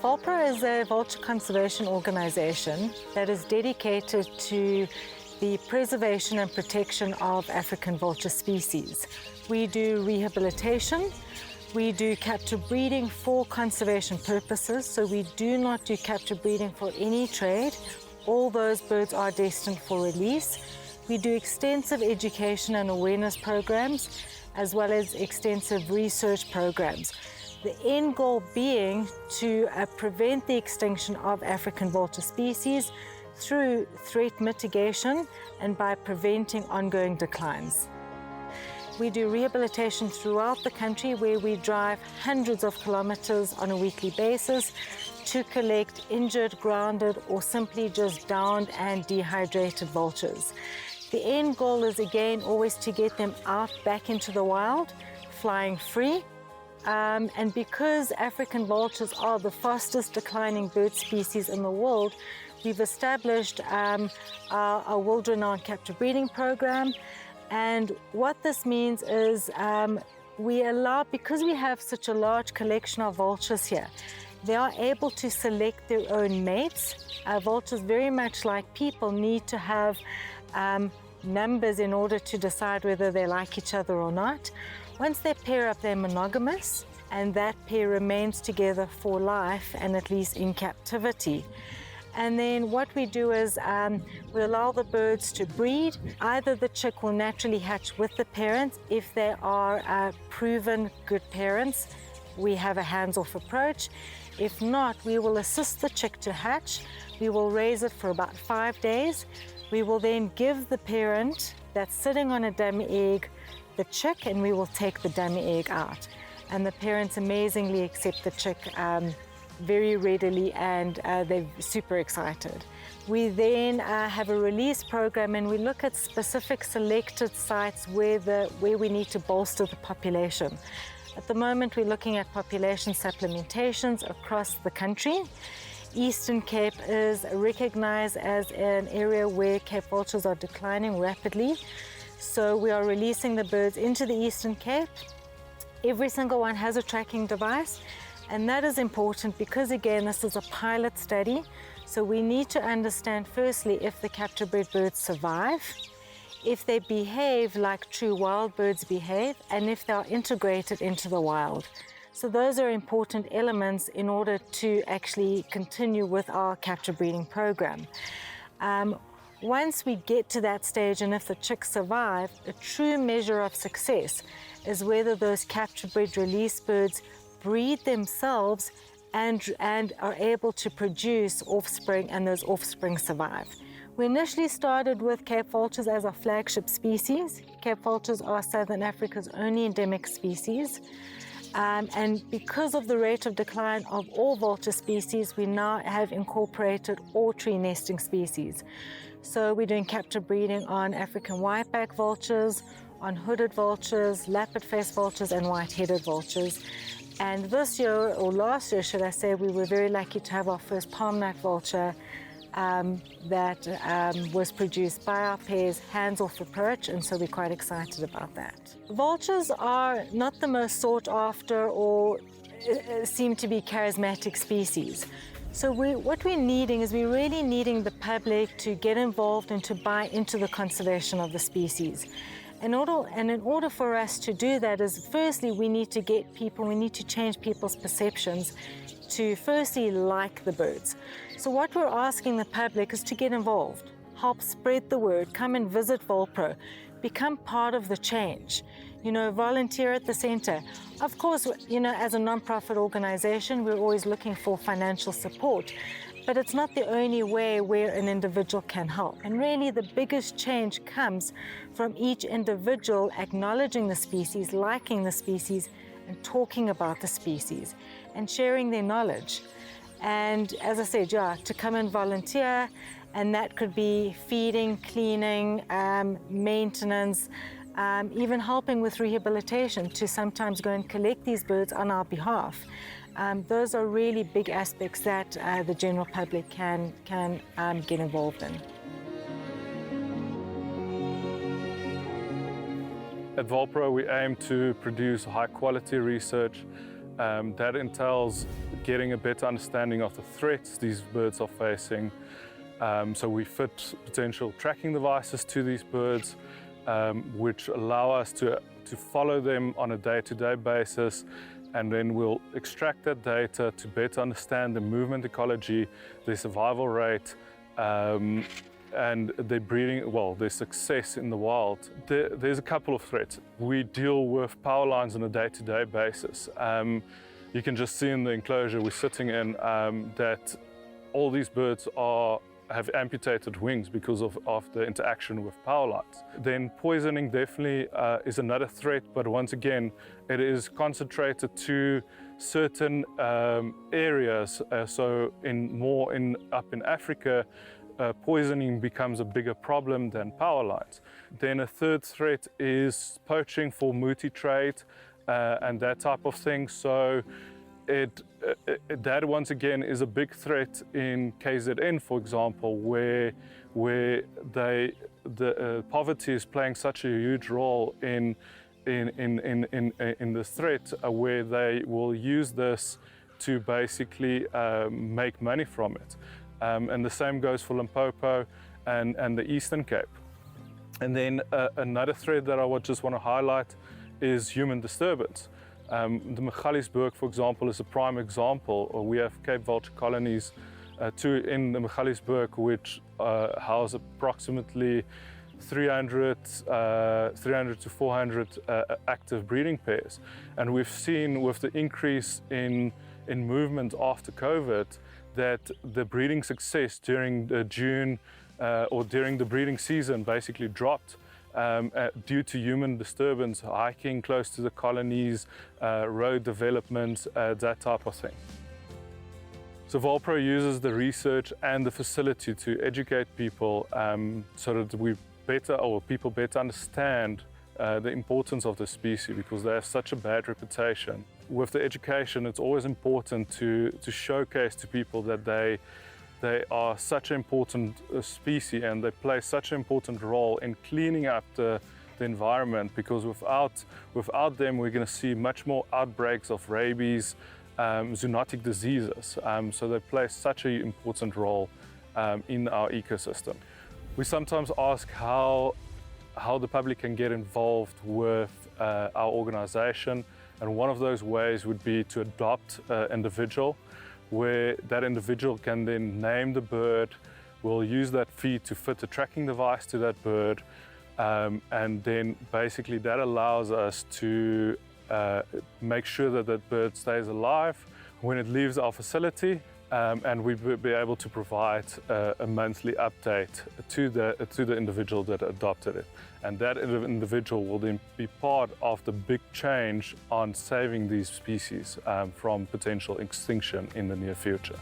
Vulpro is a vulture conservation organization that is dedicated to the preservation and protection of African vulture species. We do rehabilitation, we do captive breeding for conservation purposes, so we do not do captive breeding for any trade. All those birds are destined for release. We do extensive education and awareness programs, as well as extensive research programs. The end goal being to prevent the extinction of African vulture species through threat mitigation and by preventing ongoing declines. We do rehabilitation throughout the country where we drive hundreds of kilometers on a weekly basis to collect injured, grounded, or simply just downed and dehydrated vultures. The end goal is again always to get them out back into the wild, flying free. And because African vultures are the fastest declining bird species in the world, we've established our world-renowned captive breeding program. And what this means is because we have such a large collection of vultures here, they are able to select their own mates. Vultures, very much like people, need to have numbers in order to decide whether they like each other or not. Once they pair up, they're monogamous, and that pair remains together for life and at least in captivity. And then what we do is we allow the birds to breed. Either the chick will naturally hatch with the parents. If they are proven good parents, we have a hands-off approach. If not, we will assist the chick to hatch. We will raise it for about 5 days. We will then give the parent that's sitting on a dummy egg the chick, and we will take the dummy egg out. And the parents amazingly accept the chick very readily, and they're super excited. We then have a release program, and we look at specific selected sites where we need to bolster the population. At the moment, we're looking at population supplementations across the country. Eastern Cape is recognized as an area where Cape vultures are declining rapidly. So we are releasing the birds into the Eastern Cape. Every single one has a tracking device, and that is important because, again, this is a pilot study. So we need to understand firstly if the captive bred birds survive, if they behave like true wild birds behave, and if they are integrated into the wild. So those are important elements in order to actually continue with our captive breeding program. Once we get to that stage, and if the chicks survive, a true measure of success is whether those captive bred release birds breed themselves and are able to produce offspring, and those offspring survive. We initially started with Cape vultures as our flagship species. Cape vultures are Southern Africa's only endemic species. And because of the rate of decline of all vulture species, we now have incorporated all tree nesting species. So we're doing captive breeding on African whiteback vultures, on hooded vultures, lappet-faced vultures, and white-headed vultures. And this year, or last year, should I say, we were very lucky to have our first palm nut vulture that was produced by our pairs, hands-off approach, and so we're quite excited about that. Vultures are not the most sought after or seem to be charismatic species. So what we're needing is we're really needing the public to get involved and to buy into the conservation of the species. In order for us to do that is, firstly, we need to change people's perceptions to firstly like the birds. So what we're asking the public is to get involved, help spread the word, come and visit Vulpro, become part of the change, volunteer at the center. Of course, as a non-profit organization, we're always looking for financial support, but it's not the only way where an individual can help. And really the biggest change comes from each individual acknowledging the species, liking the species, and talking about the species and sharing their knowledge. And as I said, to come and volunteer, and that could be feeding, cleaning, maintenance, even helping with rehabilitation, to sometimes go and collect these birds on our behalf. Those are really big aspects that the general public can get involved in. At Vulpro, we aim to produce high quality research that entails getting a better understanding of the threats these birds are facing. So we fit potential tracking devices to these birds, which allow us to follow them on a day-to-day basis, and then we'll extract that data to better understand the movement ecology, their survival rate, and their breeding, well, their success in the wild. There's a couple of threats. We deal with power lines on a day-to-day basis. You can just see in the enclosure we're sitting in that all these birds have amputated wings because of the interaction with power lines. Then poisoning definitely is another threat, but once again, it is concentrated to certain areas. So up in Africa, poisoning becomes a bigger problem than power lines. Then a third threat is poaching for mooty trade and that type of thing. So that once again is a big threat in KZN, for example, where the poverty is playing such a huge role in this threat, where they will use this to basically make money from it. And the same goes for Limpopo and the Eastern Cape. And then another threat that I would just want to highlight is human disturbance. The Magaliesberg, for example, is a prime example. We have Cape vulture colonies, two in the Magaliesberg, which house approximately 300 to 400 active breeding pairs. And we've seen with the increase in movement after COVID that the breeding success during June or during the breeding season basically dropped due to human disturbance, hiking close to the colonies, road development, that type of thing. So Vulpro uses the research and the facility to educate people so that people better understand the importance of the species, because they have such a bad reputation. With the education, it's always important to showcase to people that they are such an important species and they play such an important role in cleaning up the environment, because without them we're going to see much more outbreaks of rabies, zoonotic diseases. So they play such an important role in our ecosystem. We sometimes ask how the public can get involved with our organization, and one of those ways would be to adopt an individual, where that individual can then name the bird. We'll use that feed to fit a tracking device to that bird, and then basically that allows us to make sure that that bird stays alive when it leaves our facility, and we will be able to provide a monthly update to the individual that adopted it. And that individual will then be part of the big change on saving these species from potential extinction in the near future.